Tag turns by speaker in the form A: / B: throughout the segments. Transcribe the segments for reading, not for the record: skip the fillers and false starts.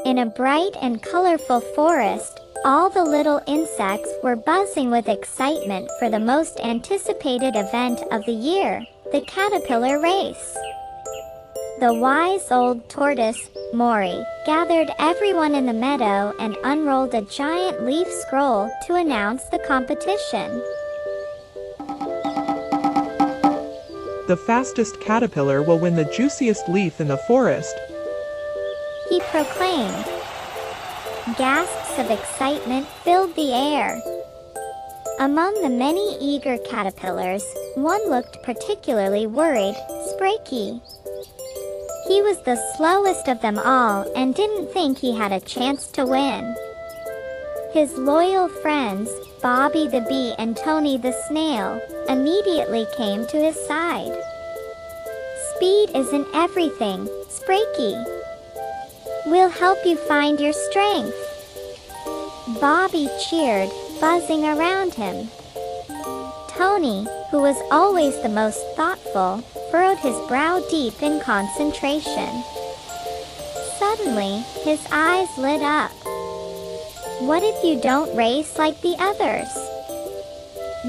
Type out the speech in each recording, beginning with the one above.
A: In a bright and colorful forest, all the little insects were buzzing with excitement for the most anticipated event of the year, the caterpillar race. The wise old tortoise, Mori, gathered everyone in the meadow and unrolled a giant leaf scroll to announce the competition.
B: The fastest caterpillar will win the juiciest leaf in the forest,
A: he proclaimed. Gasps of excitement filled the air. Among the many eager caterpillars, one looked particularly worried, Spraiky. He was the slowest of them all and didn't think he had a chance to win. His loyal friends, Bobby the bee and Tony the snail, immediately came to his side. Speed isn't everything, Spraiky. We'll help you find your strength. Bobby cheered, buzzing around him. Tony, who was always the most thoughtful, furrowed his brow deep in concentration. Suddenly, his eyes lit up. What if you don't race like the others?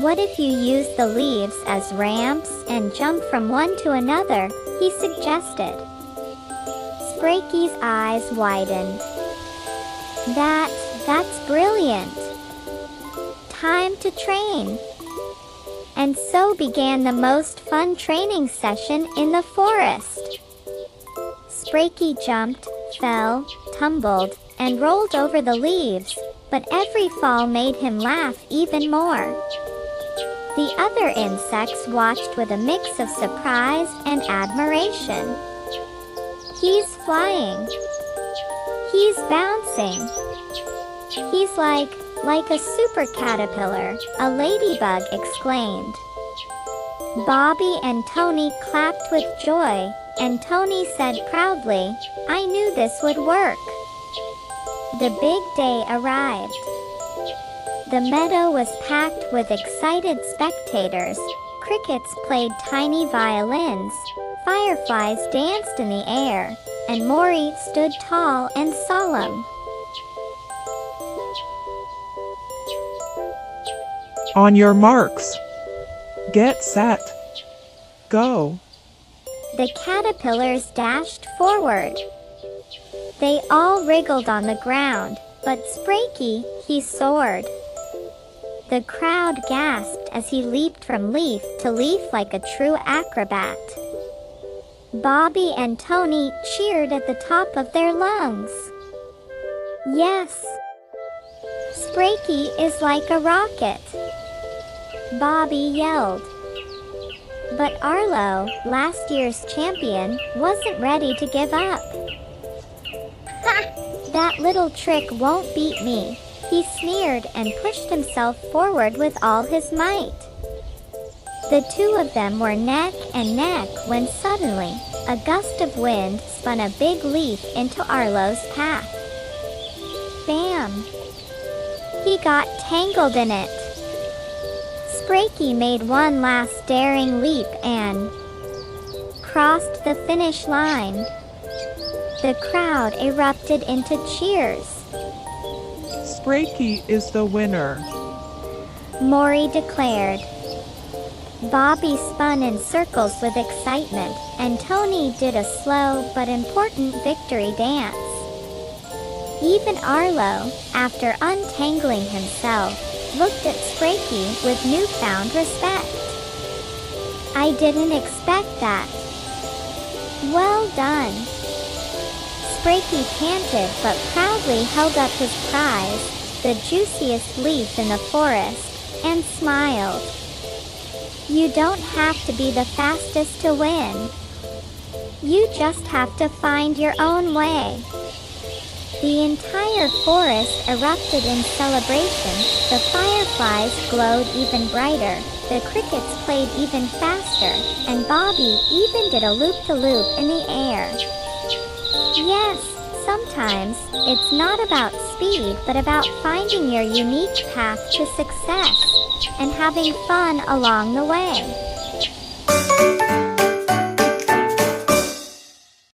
A: What if you use the leaves as ramps and jump from one to another, he suggested. Spraiky's eyes widened. That's brilliant. Time to train. And so began the most fun training session in the forest. Spraiky jumped, fell, tumbled, and rolled over the leaves, but every fall made him laugh even more. The other insects watched with a mix of surprise and admiration. He's flying. He's bouncing. He's like a super caterpillar, a ladybug exclaimed. Bobby and Tony clapped with joy, and Tony said proudly, I knew this would work. The big day arrived. The meadow was packed with excited spectators. Crickets played tiny violins, fireflies danced in the air, and Mori stood tall and solemn.
B: On your marks. Get set. Go.
A: The caterpillars dashed forward. They all wriggled on the ground, but Spraiky, he soared. The crowd gasped as he leaped from leaf to leaf like a true acrobat. Bobby and Tony cheered at the top of their lungs. Yes, Spraiky is like a rocket, Bobby yelled. But Arlo, last year's champion, wasn't ready to give up. Ha! That little trick won't beat me, he sneered and pushed himself forward with all his might. The two of them were neck and neck when suddenly, a gust of wind spun a big leaf into Arlo's path. Bam! He got tangled in it. Spraiky made one last daring leap and crossed the finish line. The crowd erupted into cheers.
B: Spraiky is the winner,
A: Mori declared. Bobby spun in circles with excitement, and Tony did a slow but important victory dance. Even Arlo, after untangling himself, looked at Spraiky with newfound respect. I didn't expect that. Well done. Spraiky panted but proudly held up his prize, the juiciest leaf in the forest, and smiled. You don't have to be the fastest to win. You just have to find your own way. The entire forest erupted in celebration. The fireflies glowed even brighter, the crickets played even faster, and Bobby even did a loop-de-loop in the air. Yes, sometimes it's not about speed but about finding your unique path to success and having fun along the way.